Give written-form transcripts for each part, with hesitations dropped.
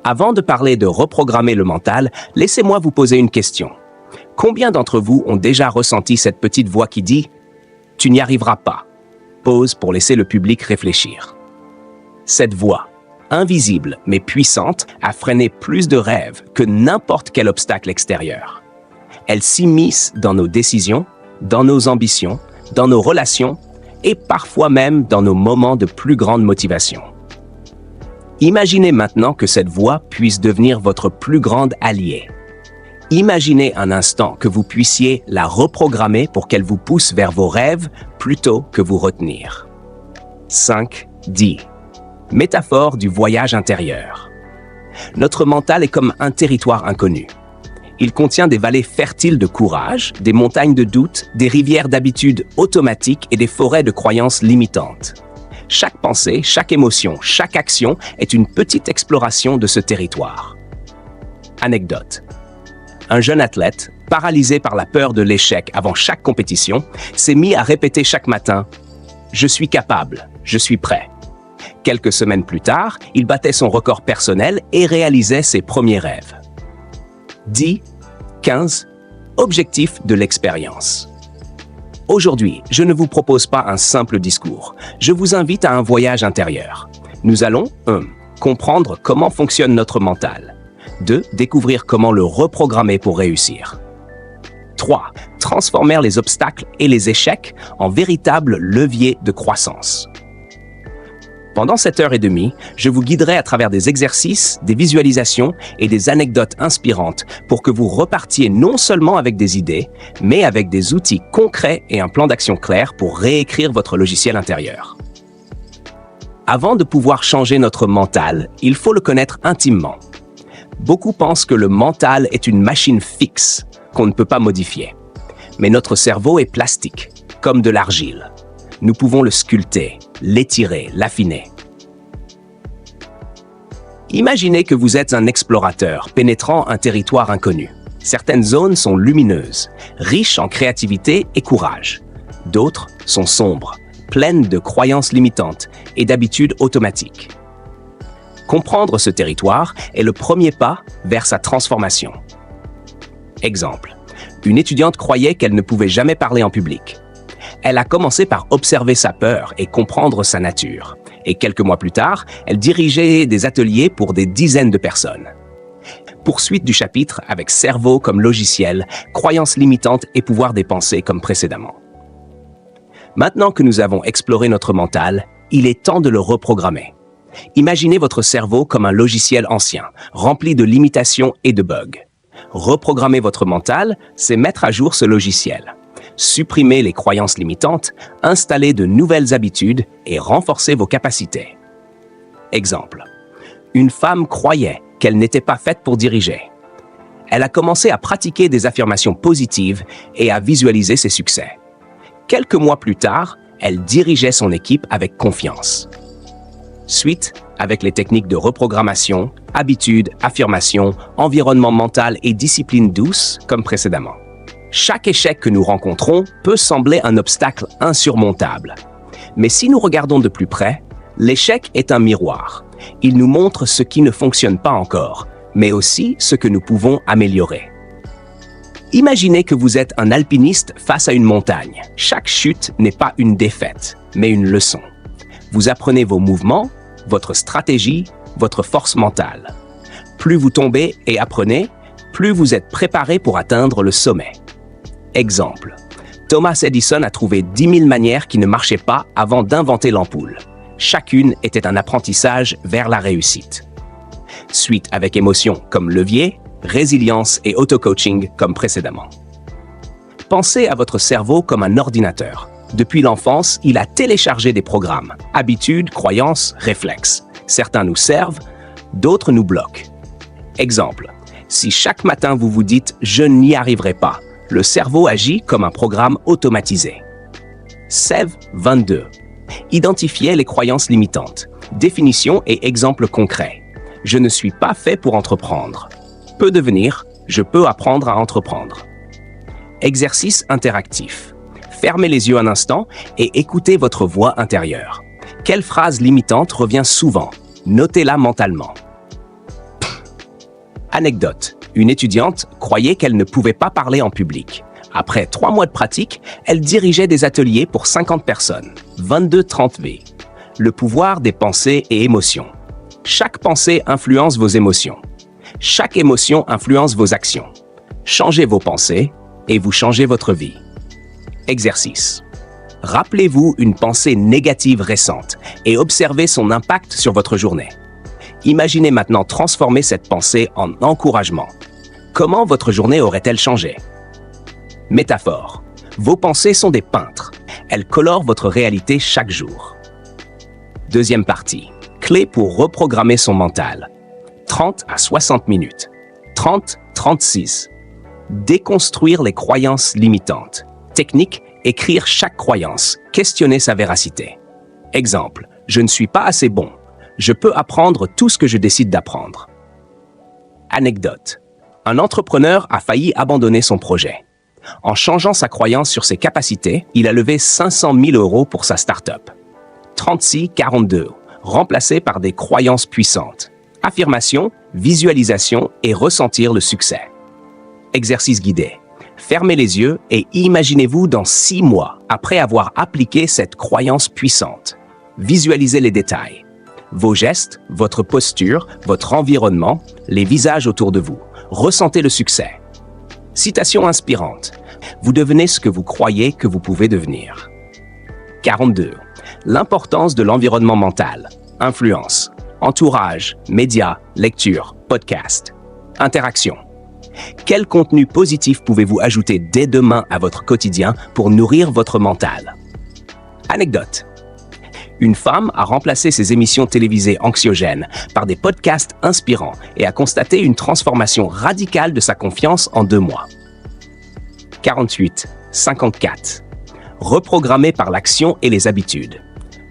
Avant de parler de reprogrammer le mental, laissez-moi vous poser une question. Combien d'entre vous ont déjà ressenti cette petite voix qui dit « Tu n'y arriveras pas ». Pause pour laisser le public réfléchir. Cette voix, invisible mais puissante, a freiné plus de rêves que n'importe quel obstacle extérieur. Elle s'immisce dans nos décisions, dans nos ambitions, dans nos relations et parfois même dans nos moments de plus grande motivation. Imaginez maintenant que cette voix puisse devenir votre plus grande alliée. Imaginez un instant que vous puissiez la reprogrammer pour qu'elle vous pousse vers vos rêves plutôt que vous retenir. 5D. Métaphore du voyage intérieur. Notre mental est comme un territoire inconnu. Il contient des vallées fertiles de courage, des montagnes de doute, des rivières d'habitudes automatiques et des forêts de croyances limitantes. Chaque pensée, chaque émotion, chaque action est une petite exploration de ce territoire. Anecdote. Un jeune athlète, paralysé par la peur de l'échec avant chaque compétition, s'est mis à répéter chaque matin « Je suis capable, je suis prêt ». Quelques semaines plus tard, il battait son record personnel et réalisait ses premiers rêves. 15. Objectif de l'expérience. Aujourd'hui, je ne vous propose pas un simple discours. Je vous invite à un voyage intérieur. Nous allons 1. Comprendre comment fonctionne notre mental. 2. Découvrir comment le reprogrammer pour réussir. 3. Transformer les obstacles et les échecs en véritables leviers de croissance. Pendant cette heure et demie, je vous guiderai à travers des exercices, des visualisations et des anecdotes inspirantes pour que vous repartiez non seulement avec des idées, mais avec des outils concrets et un plan d'action clair pour réécrire votre logiciel intérieur. Avant de pouvoir changer notre mental, il faut le connaître intimement. Beaucoup pensent que le mental est une machine fixe qu'on ne peut pas modifier. Mais notre cerveau est plastique, comme de l'argile. Nous pouvons le sculpter, l'étirer, l'affiner. Imaginez que vous êtes un explorateur pénétrant un territoire inconnu. Certaines zones sont lumineuses, riches en créativité et courage. D'autres sont sombres, pleines de croyances limitantes et d'habitudes automatiques. Comprendre ce territoire est le premier pas vers sa transformation. Exemple. Une étudiante croyait qu'elle ne pouvait jamais parler en public. Elle a commencé par observer sa peur et comprendre sa nature. Et quelques mois plus tard, elle dirigeait des ateliers pour des dizaines de personnes. Poursuite du chapitre avec cerveau comme logiciel, croyances limitantes et pouvoir des pensées comme précédemment. Maintenant que nous avons exploré notre mental, il est temps de le reprogrammer. Imaginez votre cerveau comme un logiciel ancien, rempli de limitations et de bugs. Reprogrammer votre mental, c'est mettre à jour ce logiciel. Supprimer les croyances limitantes, installer de nouvelles habitudes et renforcer vos capacités. Exemple. Une femme croyait qu'elle n'était pas faite pour diriger. Elle a commencé à pratiquer des affirmations positives et à visualiser ses succès. Quelques mois plus tard, elle dirigeait son équipe avec confiance. Suite, avec les techniques de reprogrammation, habitudes, affirmations, environnement mental et discipline douce, comme précédemment. Chaque échec que nous rencontrons peut sembler un obstacle insurmontable. Mais si nous regardons de plus près, l'échec est un miroir. Il nous montre ce qui ne fonctionne pas encore, mais aussi ce que nous pouvons améliorer. Imaginez que vous êtes un alpiniste face à une montagne. Chaque chute n'est pas une défaite, mais une leçon. Vous apprenez vos mouvements, votre stratégie, votre force mentale. Plus vous tombez et apprenez, plus vous êtes préparé pour atteindre le sommet. Exemple. Thomas Edison a trouvé 10 000 manières qui ne marchaient pas avant d'inventer l'ampoule. Chacune était un apprentissage vers la réussite. Suite avec émotion comme levier, résilience et auto-coaching comme précédemment. Pensez à votre cerveau comme un ordinateur. Depuis l'enfance, il a téléchargé des programmes, habitudes, croyances, réflexes. Certains nous servent, d'autres nous bloquent. Exemple. Si chaque matin vous vous dites « je n'y arriverai pas », le cerveau agit comme un programme automatisé. SEV 22. Identifiez les croyances limitantes. Définition et exemple concret. Je ne suis pas fait pour entreprendre. Peut devenir, je peux apprendre à entreprendre. Exercice interactif. Fermez les yeux un instant et écoutez votre voix intérieure. Quelle phrase limitante revient souvent? Notez-la mentalement. Anecdote. Une étudiante croyait qu'elle ne pouvait pas parler en public. Après 3 mois de pratique, elle dirigeait des ateliers pour 50 personnes. 22-30V. Le pouvoir des pensées et émotions. Chaque pensée influence vos émotions. Chaque émotion influence vos actions. Changez vos pensées et vous changez votre vie. Exercice. Rappelez-vous une pensée négative récente et observez son impact sur votre journée. Imaginez maintenant transformer cette pensée en encouragement. Comment votre journée aurait-elle changé? Métaphore. Vos pensées sont des peintres. Elles colorent votre réalité chaque jour. Deuxième partie. Clé pour reprogrammer son mental. 30 à 60 minutes. 30-36. Déconstruire les croyances limitantes. Technique, écrire chaque croyance. Questionner sa véracité. Exemple. Je ne suis pas assez bon. Je peux apprendre tout ce que je décide d'apprendre. Anecdote. Un entrepreneur a failli abandonner son projet. En changeant sa croyance sur ses capacités, il a levé 500 000 € pour sa start-up. 36-42. Remplacé par des croyances puissantes. Affirmation, visualisation et ressentir le succès. Exercice guidé. Fermez les yeux et imaginez-vous dans 6 mois après avoir appliqué cette croyance puissante. Visualisez les détails. Vos gestes, votre posture, votre environnement, les visages autour de vous. Ressentez le succès. Citation inspirante. Vous devenez ce que vous croyez que vous pouvez devenir. 42. L'importance de l'environnement mental. Influence. Entourage, médias, lecture, podcast. Interaction. Quel contenu positif pouvez-vous ajouter dès demain à votre quotidien pour nourrir votre mental? Anecdote. Une femme a remplacé ses émissions télévisées anxiogènes par des podcasts inspirants et a constaté une transformation radicale de sa confiance en 2 mois. 48-54. Reprogrammer par l'action et les habitudes.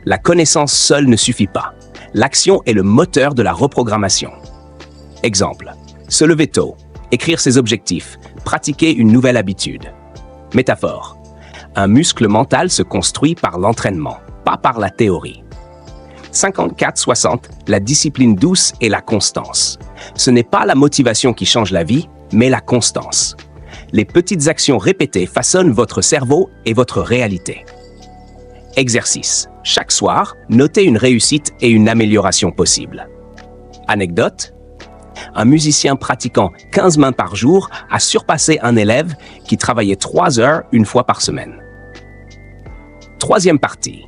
La connaissance seule ne suffit pas. L'action est le moteur de la reprogrammation. Exemple. Se lever tôt, écrire ses objectifs, pratiquer une nouvelle habitude. Métaphore. Un muscle mental se construit par l'entraînement, pas par la théorie. 54-60, la discipline douce et la constance. Ce n'est pas la motivation qui change la vie, mais la constance. Les petites actions répétées façonnent votre cerveau et votre réalité. Exercice. Chaque soir, notez une réussite et une amélioration possible. Anecdote. Un musicien pratiquant 15 mains par jour a surpassé un élève qui travaillait 3 heures une fois par semaine. Troisième partie.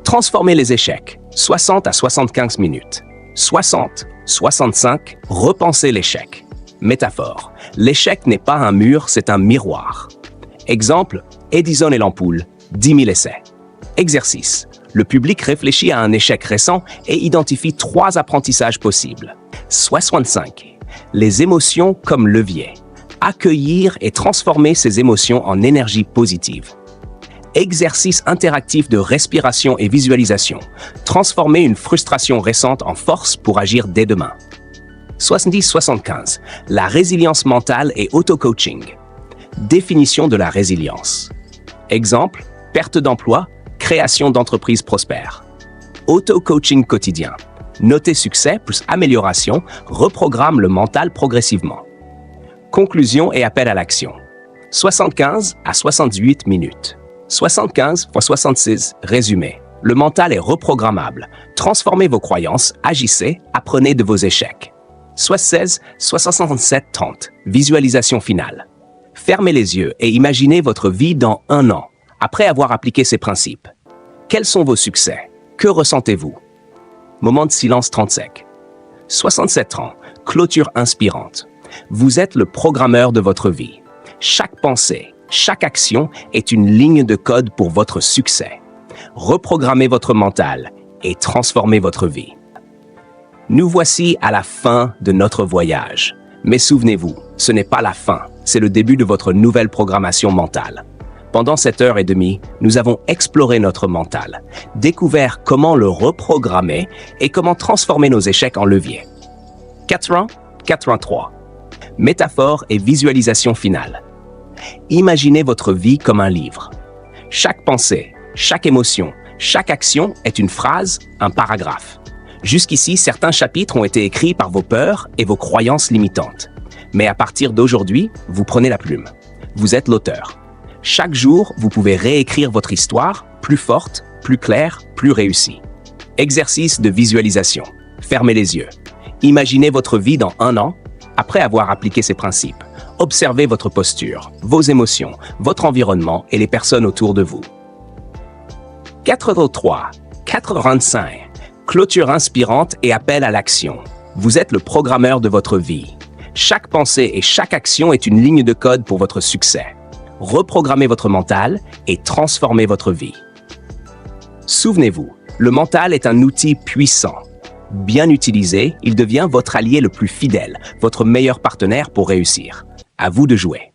Transformer les échecs. 60 à 75 minutes. 60-65. Repenser l'échec. Métaphore. L'échec n'est pas un mur, c'est un miroir. Exemple, Edison et l'ampoule, 10 000 essais. Exercice. Le public réfléchit à un échec récent et identifie 3 apprentissages possibles. 65. Les émotions comme levier. Accueillir et transformer ces émotions en énergie positive. Exercice interactif de respiration et visualisation. Transformer une frustration récente en force pour agir dès demain. 70-75. La résilience mentale et auto-coaching. Définition de la résilience. Exemple, perte d'emploi, création d'entreprises prospères. Auto-coaching quotidien. Noter succès plus amélioration reprogramme le mental progressivement. Conclusion et appel à l'action. 75 à 68 minutes. 75 x 66, résumé. Le mental est reprogrammable. Transformez vos croyances, agissez, apprenez de vos échecs. 76, 67, 30. Visualisation finale. Fermez les yeux et imaginez votre vie dans 1 an, après avoir appliqué ces principes. Quels sont vos succès? Que ressentez-vous? Moment de silence 30 secondes. 67 ans, clôture inspirante. Vous êtes le programmeur de votre vie. Chaque pensée, chaque action est une ligne de code pour votre succès. Reprogrammez votre mental et transformez votre vie. Nous voici à la fin de notre voyage. Mais souvenez-vous, ce n'est pas la fin, c'est le début de votre nouvelle programmation mentale. Pendant cette heure et demie, nous avons exploré notre mental, découvert comment le reprogrammer et comment transformer nos échecs en levier. 83. Métaphore et visualisation finale. Imaginez votre vie comme un livre. Chaque pensée, chaque émotion, chaque action est une phrase, un paragraphe. Jusqu'ici, certains chapitres ont été écrits par vos peurs et vos croyances limitantes. Mais à partir d'aujourd'hui, vous prenez la plume. Vous êtes l'auteur. Chaque jour, vous pouvez réécrire votre histoire, plus forte, plus claire, plus réussie. Exercice de visualisation. Fermez les yeux. Imaginez votre vie dans 1 an, après avoir appliqué ces principes. Observez votre posture, vos émotions, votre environnement et les personnes autour de vous. 4.3. 4.25. Clôture inspirante et appel à l'action. Vous êtes le programmeur de votre vie. Chaque pensée et chaque action est une ligne de code pour votre succès. Reprogrammez votre mental et transformez votre vie. Souvenez-vous, le mental est un outil puissant. Bien utilisé, il devient votre allié le plus fidèle, votre meilleur partenaire pour réussir. À vous de jouer.